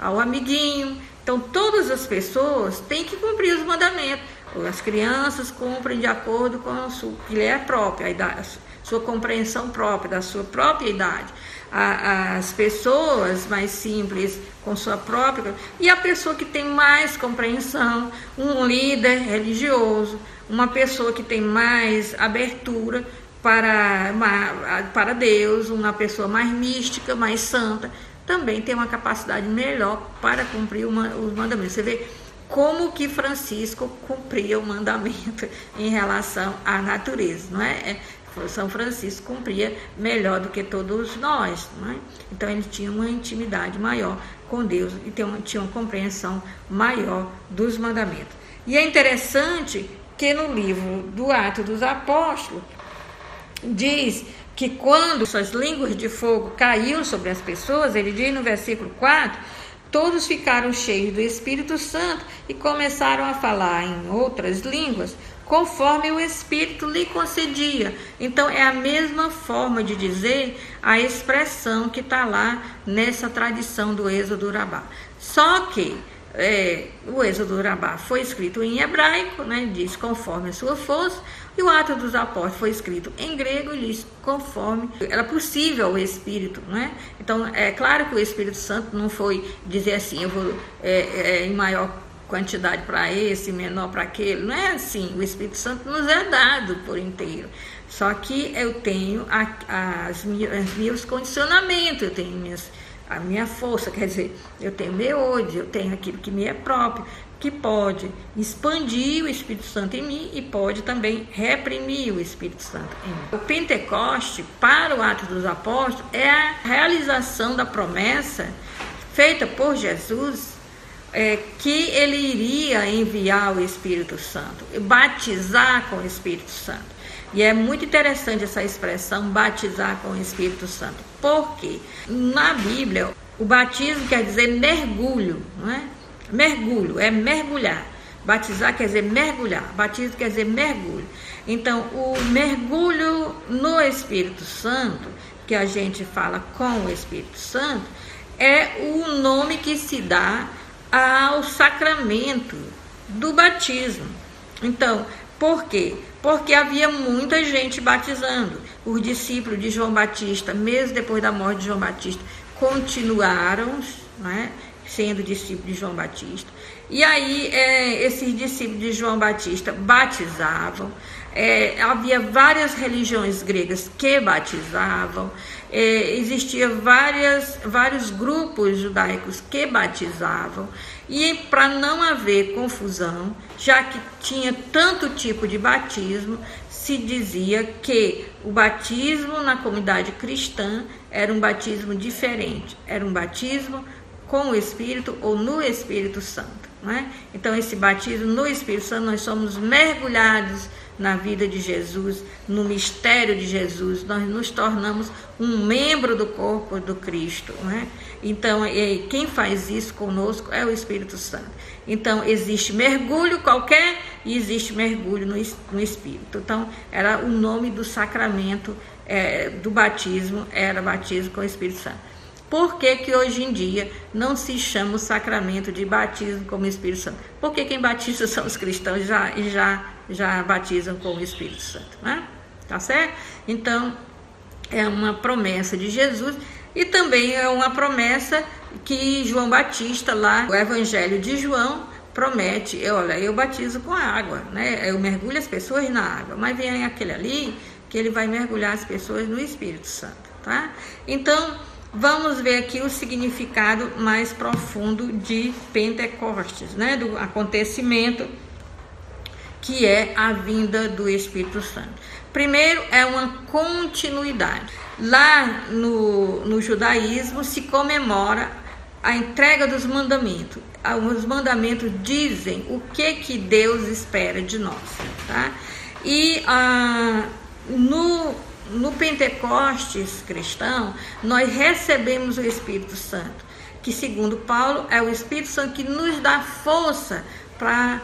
ao amiguinho. Então, todas as pessoas têm que cumprir os mandamentos. As crianças cumprem de acordo com o que lhe é próprio, a idade, a sua compreensão própria, da sua própria idade. As pessoas mais simples com sua própria, e a pessoa que tem mais compreensão, um líder religioso, uma pessoa que tem mais abertura para Deus, uma pessoa mais mística, mais santa, também tem uma capacidade melhor para cumprir os mandamentos. Você vê como que Francisco cumpria o mandamento em relação à natureza, não é? São Francisco cumpria melhor do que todos nós, não é? Então ele tinha uma intimidade maior com Deus e tinha uma compreensão maior dos mandamentos. E é interessante que no livro do Atos dos Apóstolos diz que quando as línguas de fogo caíam sobre as pessoas, ele diz no versículo 4, todos ficaram cheios do Espírito Santo e começaram a falar em outras línguas, conforme o Espírito lhe concedia. Então, é a mesma forma de dizer a expressão que está lá nessa tradição do Êxodo Urabá. Só que o Êxodo Urabá foi escrito em hebraico, né, diz conforme a sua força, e o Atos dos Apóstolos foi escrito em grego, diz conforme era possível o Espírito, não é? Então, é claro que o Espírito Santo não foi dizer assim, eu vou em maior quantidade para esse, menor para aquele, não é assim. O Espírito Santo nos é dado por inteiro. Só que eu tenho os meus condicionamentos, eu tenho a minha força, quer dizer, eu tenho meu ódio, eu tenho aquilo que me é próprio, que pode expandir o Espírito Santo em mim e pode também reprimir o Espírito Santo em mim. O Pentecoste, para o Atos dos Apóstolos, é a realização da promessa feita por Jesus, que ele iria enviar o Espírito Santo, batizar com o Espírito Santo. E é muito interessante essa expressão, batizar com o Espírito Santo. Por quê? Na Bíblia, o batismo quer dizer mergulho, não é? Mergulho, é mergulhar. Batizar quer dizer mergulhar. Batismo quer dizer mergulho. Então, o mergulho no Espírito Santo, que a gente fala com o Espírito Santo, é o nome que se dá ao sacramento do batismo. Então, por quê? Porque havia muita gente batizando. Os discípulos de João Batista, mesmo depois da morte de João Batista, continuaram, né, sendo discípulos de João Batista. E aí, esses discípulos de João Batista batizavam. Havia várias religiões gregas que batizavam. Existiam vários grupos judaicos que batizavam. E para não haver confusão, já que tinha tanto tipo de batismo, se dizia que o batismo na comunidade cristã era um batismo diferente, era um batismo com o Espírito ou no Espírito Santo, não é? Então, esse batismo no Espírito Santo, nós somos mergulhados na vida de Jesus, no mistério de Jesus, nós nos tornamos um membro do corpo do Cristo, não é? Então, quem faz isso conosco é o Espírito Santo. Então, existe mergulho qualquer e existe mergulho no Espírito. Então, era o nome do sacramento do batismo, era batismo com o Espírito Santo. Por que que hoje em dia não se chama o sacramento de batismo como Espírito Santo? Porque quem batiza são os cristãos e já batizam com o Espírito Santo, né? Tá certo? Então, é uma promessa de Jesus e também é uma promessa que João Batista, lá no Evangelho de João, promete, olha, eu batizo com água, né? Eu mergulho as pessoas na água, mas vem aquele ali que ele vai mergulhar as pessoas no Espírito Santo, tá? Então, vamos ver aqui o significado mais profundo de Pentecostes, né? Do acontecimento que é a vinda do Espírito Santo. Primeiro, é uma continuidade. Lá no judaísmo se comemora a entrega dos mandamentos. Os mandamentos dizem o que Deus espera de nós, tá? E no Pentecostes cristão, nós recebemos o Espírito Santo, que segundo Paulo é o Espírito Santo que nos dá força para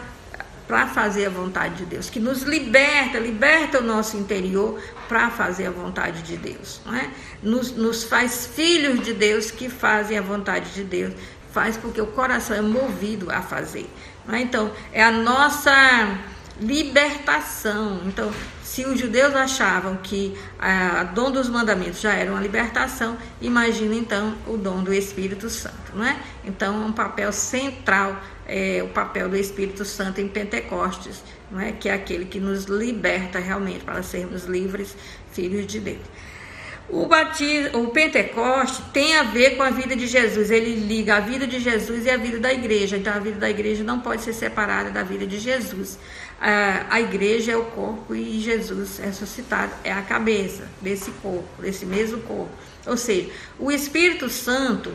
fazer a vontade de Deus, que nos liberta o nosso interior para fazer a vontade de Deus, não é? Nos faz filhos de Deus que fazem a vontade de Deus, faz porque o coração é movido a fazer, não é? Então, é a nossa libertação. Então, se os judeus achavam que o dom dos mandamentos já era uma libertação, imagina então o dom do Espírito Santo, não é? Então, é um papel central, o papel do Espírito Santo em Pentecostes, não é? Que é aquele que nos liberta realmente para sermos livres, filhos de Deus. O Pentecoste tem a ver com a vida de Jesus, ele liga a vida de Jesus e a vida da igreja, então a vida da igreja não pode ser separada da vida de Jesus. A igreja é o corpo e Jesus ressuscitado é a cabeça desse corpo, desse mesmo corpo. Ou seja, o Espírito Santo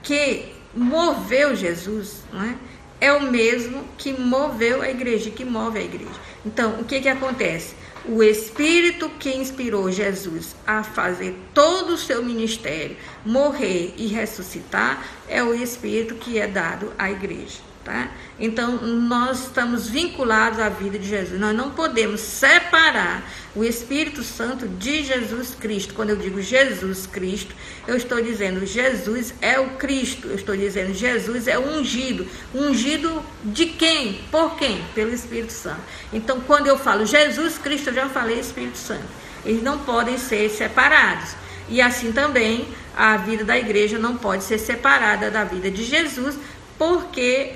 que moveu Jesus, não é? É o mesmo que moveu a igreja, que move a igreja. Então, o que acontece? O Espírito que inspirou Jesus a fazer todo o seu ministério, morrer e ressuscitar, é o Espírito que é dado à igreja, tá? Então, nós estamos vinculados à vida de Jesus. Nós não podemos separar o Espírito Santo de Jesus Cristo. Quando eu digo Jesus Cristo, eu estou dizendo Jesus é o Cristo. Eu estou dizendo Jesus é o ungido. Ungido de quem? Por quem? Pelo Espírito Santo. Então, quando eu falo Jesus Cristo, eu já falei Espírito Santo. Eles não podem ser separados. E assim também, a vida da igreja não pode ser separada da vida de Jesus, porque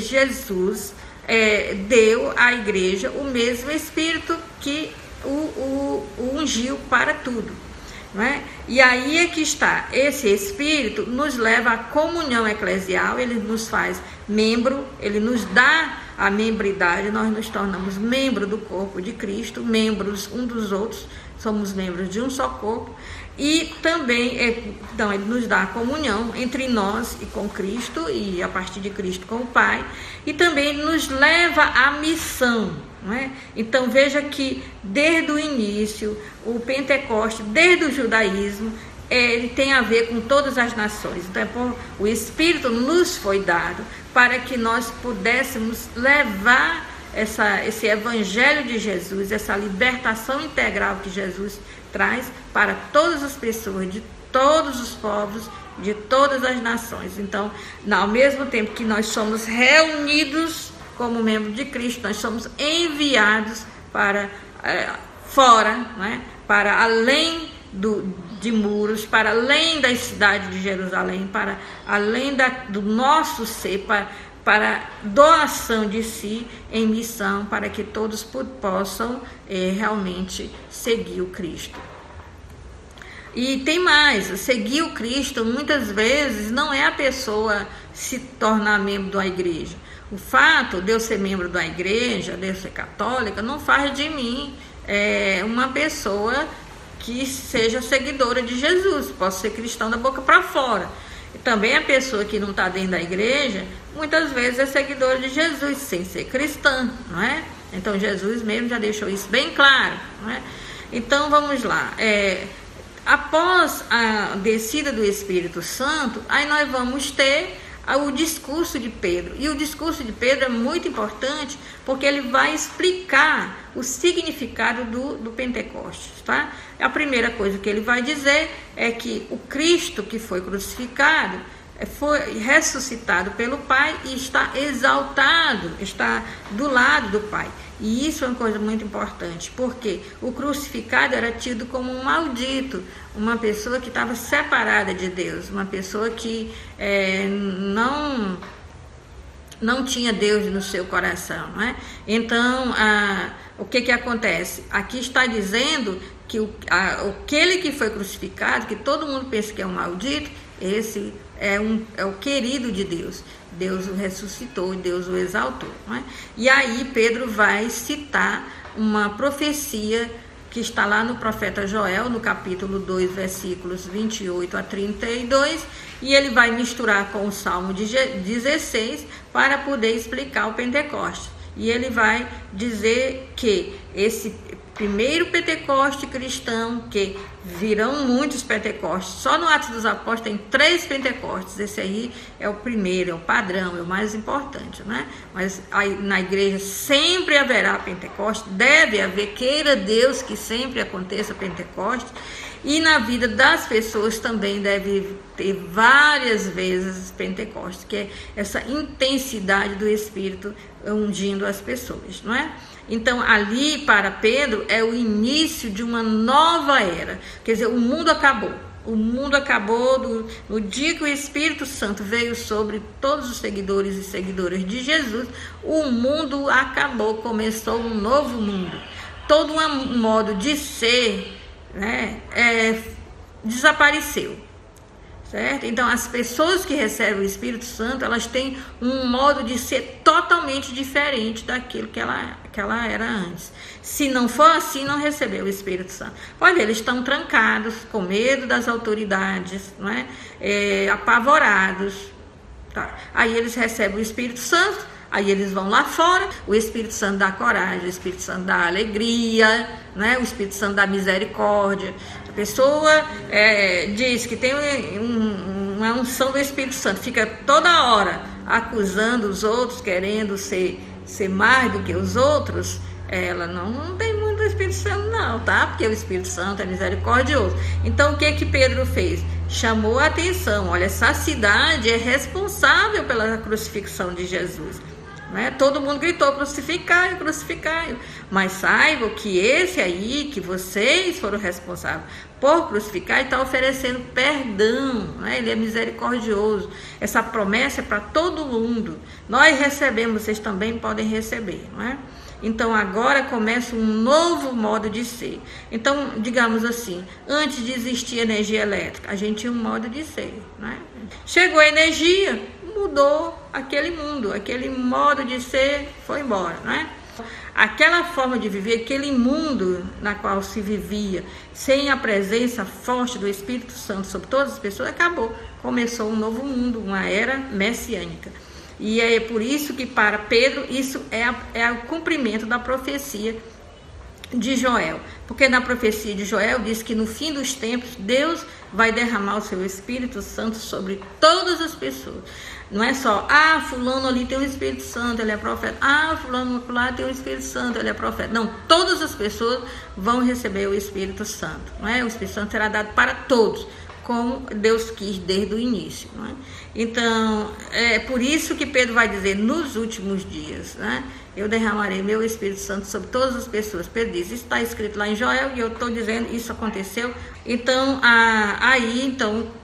Jesus deu à igreja o mesmo Espírito que o ungiu para tudo, não é? E aí é que está, esse Espírito nos leva à comunhão eclesial, ele nos faz membro, ele nos dá a membridade, nós nos tornamos membro do corpo de Cristo, membros um dos outros, somos membros de um só corpo. E também, então, ele nos dá a comunhão entre nós e com Cristo, e a partir de Cristo com o Pai, e também nos leva à missão, não é? Então, veja que desde o início, o Pentecoste, desde o judaísmo, ele tem a ver com todas as nações. Então, o Espírito nos foi dado para que nós pudéssemos levar esse evangelho de Jesus, essa libertação integral que Jesus traz para todas as pessoas, de todos os povos, de todas as nações. Então, ao mesmo tempo que nós somos reunidos como membros de Cristo, nós somos enviados para fora, não é? Para além de muros, para além da cidade de Jerusalém, para além do nosso ser, para doação de si em missão, para que todos possam realmente seguir o Cristo. E tem mais, seguir o Cristo muitas vezes não é a pessoa se tornar membro da igreja. O fato de eu ser membro da igreja, de eu ser católica, não faz de mim uma pessoa que seja seguidora de Jesus. Posso ser cristão da boca para fora. E também a pessoa que não está dentro da igreja, muitas vezes é seguidora de Jesus, sem ser cristã, não é? Então, Jesus mesmo já deixou isso bem claro, não é? Então, vamos lá. Após a descida do Espírito Santo, aí nós vamos ter o discurso de Pedro. E o discurso de Pedro é muito importante, porque ele vai explicar o significado do Pentecostes, tá? A primeira coisa que ele vai dizer é que o Cristo que foi crucificado foi ressuscitado pelo Pai e está exaltado, está do lado do Pai. E isso é uma coisa muito importante, porque o crucificado era tido como um maldito, uma pessoa que estava não tinha Deus no seu coração, né? Então, o que acontece? Aqui está dizendo que aquele que foi crucificado, que todo mundo pensa que é um maldito, esse é o querido de Deus. Deus o ressuscitou, Deus o exaltou, né? E aí Pedro vai citar uma profecia que está lá no profeta Joel, no capítulo 2, versículos 28 a 32, e ele vai misturar com o Salmo 16 para poder explicar o Pentecostes. E ele vai dizer que esse primeiro Pentecoste cristão, que virão muitos Pentecostes, só no Atos dos Apóstolos tem 3 Pentecostes, esse aí é o primeiro, é o padrão, é o mais importante, né? Mas aí, na igreja sempre haverá Pentecoste, deve haver, queira Deus que sempre aconteça Pentecoste, e na vida das pessoas também deve ter várias vezes Pentecostes, que é essa intensidade do Espírito ungindo as pessoas, não é? Então, ali para Pedro é o início de uma nova era. Quer dizer, o mundo acabou. O mundo acabou no dia que o Espírito Santo veio sobre todos os seguidores e seguidoras de Jesus. O mundo acabou, começou um novo mundo. Todo um modo de ser, né, desapareceu. Certo? Então, as pessoas que recebem o Espírito Santo, elas têm um modo de ser totalmente diferente daquilo que ela era antes. Se não for assim, não recebeu o Espírito Santo. Olha, eles estão trancados, com medo das autoridades, não é? Apavorados. Tá? Aí eles recebem o Espírito Santo, aí eles vão lá fora, o Espírito Santo dá coragem, o Espírito Santo dá alegria, né? O Espírito Santo dá misericórdia. A pessoa diz que tem uma unção do Espírito Santo, fica toda hora acusando os outros, querendo ser mais do que os outros, ela não tem muito Espírito Santo não, tá? Porque o Espírito Santo é misericordioso. Então, o que Pedro fez? Chamou a atenção, olha, essa cidade é responsável pela crucifixão de Jesus. Né? Todo mundo gritou, crucificai-o, crucificai-o. Mas saibam que esse aí, que vocês foram responsáveis por crucificar, está oferecendo perdão, né? Ele é misericordioso. Essa promessa é para todo mundo. Nós recebemos, vocês também podem receber, não é? Então agora começa um novo modo de ser. Então, digamos assim, antes de existir energia elétrica, a gente tinha um modo de ser, né? Chegou a energia, mudou aquele mundo, aquele modo de ser foi embora, né? Aquela forma de viver, aquele mundo na qual se vivia, sem a presença forte do Espírito Santo sobre todas as pessoas, acabou. Começou um novo mundo, uma era messiânica. E é por isso que para Pedro isso é o cumprimento da profecia de Joel. Porque na profecia de Joel diz que no fim dos tempos Deus vai derramar o seu Espírito Santo sobre todas as pessoas. Não é só, fulano ali tem o Espírito Santo, ele é profeta. Fulano lá tem o Espírito Santo, ele é profeta. Não, todas as pessoas vão receber o Espírito Santo. Não é? O Espírito Santo será dado para todos, como Deus quis desde o início. Não é? Então, é por isso que Pedro vai dizer, nos últimos dias, né, eu derramarei meu Espírito Santo sobre todas as pessoas. Pedro diz, isso está escrito lá em Joel e eu estou dizendo, isso aconteceu. Então,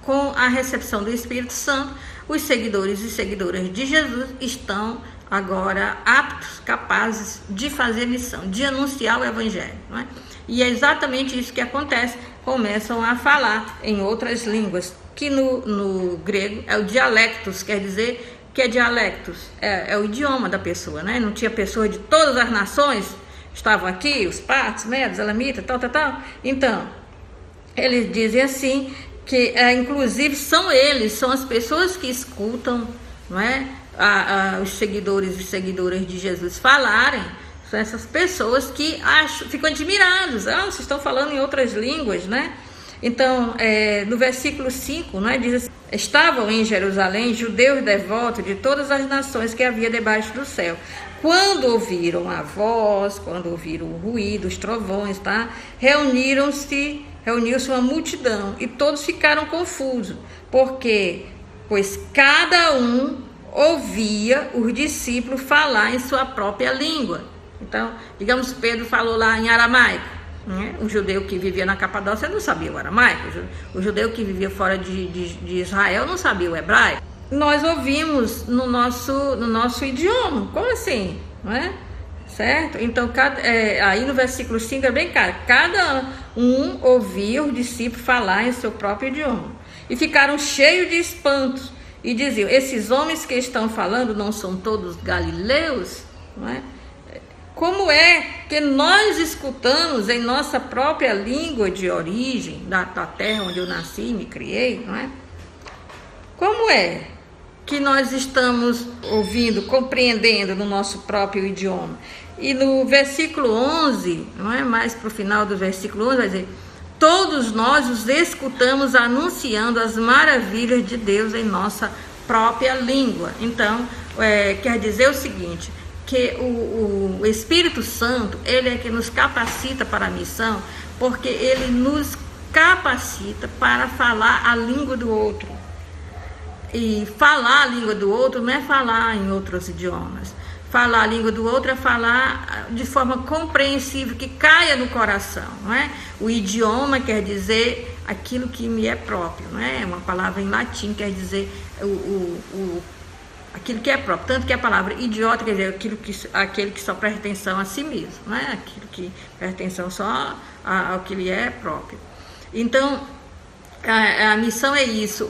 com a recepção do Espírito Santo, os seguidores e seguidoras de Jesus estão agora aptos, capazes de fazer missão, de anunciar o Evangelho. Não é? E é exatamente isso que acontece, começam a falar em outras línguas, que no grego é o dialectos, quer dizer que é dialectos, é o idioma da pessoa, né? Não tinha pessoas de todas as nações, estavam aqui, os partos, medos, elamitas, tal. Então, eles dizem assim, que inclusive são as pessoas que escutam, não é? Os seguidores e seguidoras de Jesus falarem, são essas pessoas que ficam admirados, vocês estão falando em outras línguas, né? Então, no versículo 5, né, diz assim, estavam em Jerusalém judeus devotos de todas as nações que havia debaixo do céu. Quando ouviram a voz, quando ouviram o ruído, os trovões, tá? Reuniu-se uma multidão e todos ficaram confusos, pois cada um ouvia os discípulos falar em sua própria língua. Então, digamos, Pedro falou lá em aramaico. O judeu que vivia na Capadócia não sabia o aramaico, o judeu que vivia fora de Israel não sabia o hebraico. nós ouvimos no nosso idioma. Como assim? Não é? Certo? Então, aí no versículo 5 é bem claro: cada um ouvia os discípulos falar em seu próprio idioma. E ficaram cheios de espantos e diziam: esses homens que estão falando não são todos galileus? Não é? Como é que nós escutamos em nossa própria língua de origem, da terra onde eu nasci e me criei, não é? Como é que nós estamos ouvindo, compreendendo no nosso próprio idioma? E no versículo 11, não é? Mais para o final do versículo 11, vai dizer: todos nós os escutamos anunciando as maravilhas de Deus em nossa própria língua. Então, quer dizer o seguinte, que o Espírito Santo, ele é que nos capacita para a missão, porque ele nos capacita para falar a língua do outro. E falar a língua do outro não é falar em outros idiomas. Falar a língua do outro é falar de forma compreensível, que caia no coração, não é? O idioma quer dizer aquilo que me é próprio, não é? Uma palavra em latim quer dizer aquilo que é próprio. Tanto que a palavra idiota quer dizer aquele que só presta atenção a si mesmo, não é? Aquilo que presta atenção só ao que lhe é próprio. Então, a missão é isso.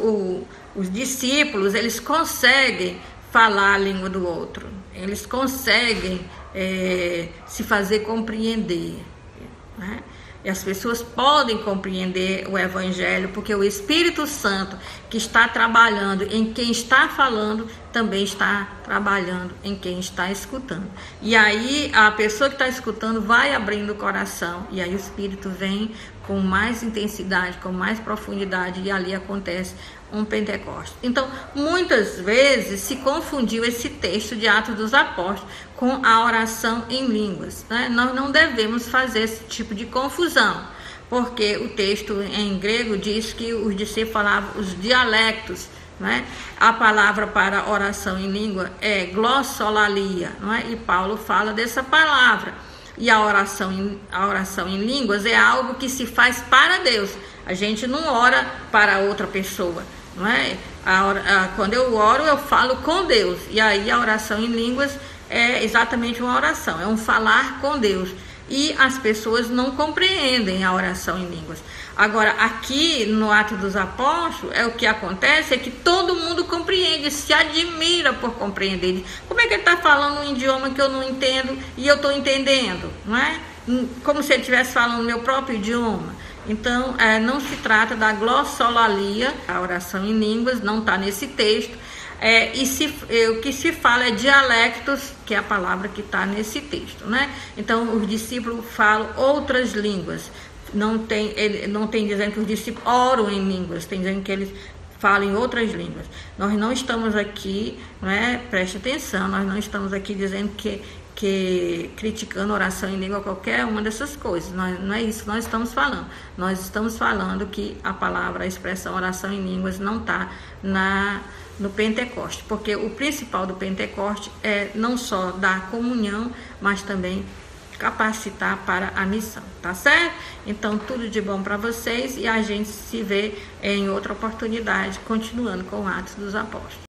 Os discípulos, eles conseguem falar a língua do outro, eles conseguem se fazer compreender, né? E as pessoas podem compreender o Evangelho, porque o Espírito Santo que está trabalhando em quem está falando, também está trabalhando em quem está escutando. E aí a pessoa que está escutando vai abrindo o coração, e aí o Espírito vem com mais intensidade, com mais profundidade, e ali acontece um Pentecostes. Então, muitas vezes se confundiu esse texto de Atos dos Apóstolos com a oração em línguas, né? Nós não devemos fazer esse tipo de confusão, porque o texto em grego diz que os discípulos falavam os dialectos, né? A palavra para oração em língua é glossolalia, não é? E Paulo fala dessa palavra. E a oração em línguas é algo que se faz para Deus. A gente não ora para outra pessoa, não é? Quando eu oro, eu falo com Deus. E aí a oração em línguas é exatamente uma oração, é um falar com Deus. E as pessoas não compreendem a oração em línguas. Agora, aqui no Atos dos Apóstolos, o que acontece é que todo mundo compreende, se admira por compreender. Como é que ele está falando um idioma que eu não entendo e eu estou entendendo, não é? Como se ele estivesse falando o meu próprio idioma. Então, não se trata da glossolalia, a oração em línguas, não está nesse texto. O que se fala é dialectos, que é a palavra que está nesse texto, né? Então, os discípulos falam outras línguas. Não tem dizendo que os discípulos oram em línguas, tem dizendo que eles falam em outras línguas. Nós não estamos aqui, não é? Preste atenção, nós não estamos aqui dizendo que criticando oração em língua, qualquer uma dessas coisas. Não é isso que nós estamos falando. Nós estamos falando que a palavra, a expressão oração em línguas não está no Pentecoste, porque o principal do Pentecoste é não só dar comunhão, mas também capacitar para a missão, tá certo? Então, tudo de bom para vocês, e a gente se vê em outra oportunidade, continuando com Atos dos Apóstolos.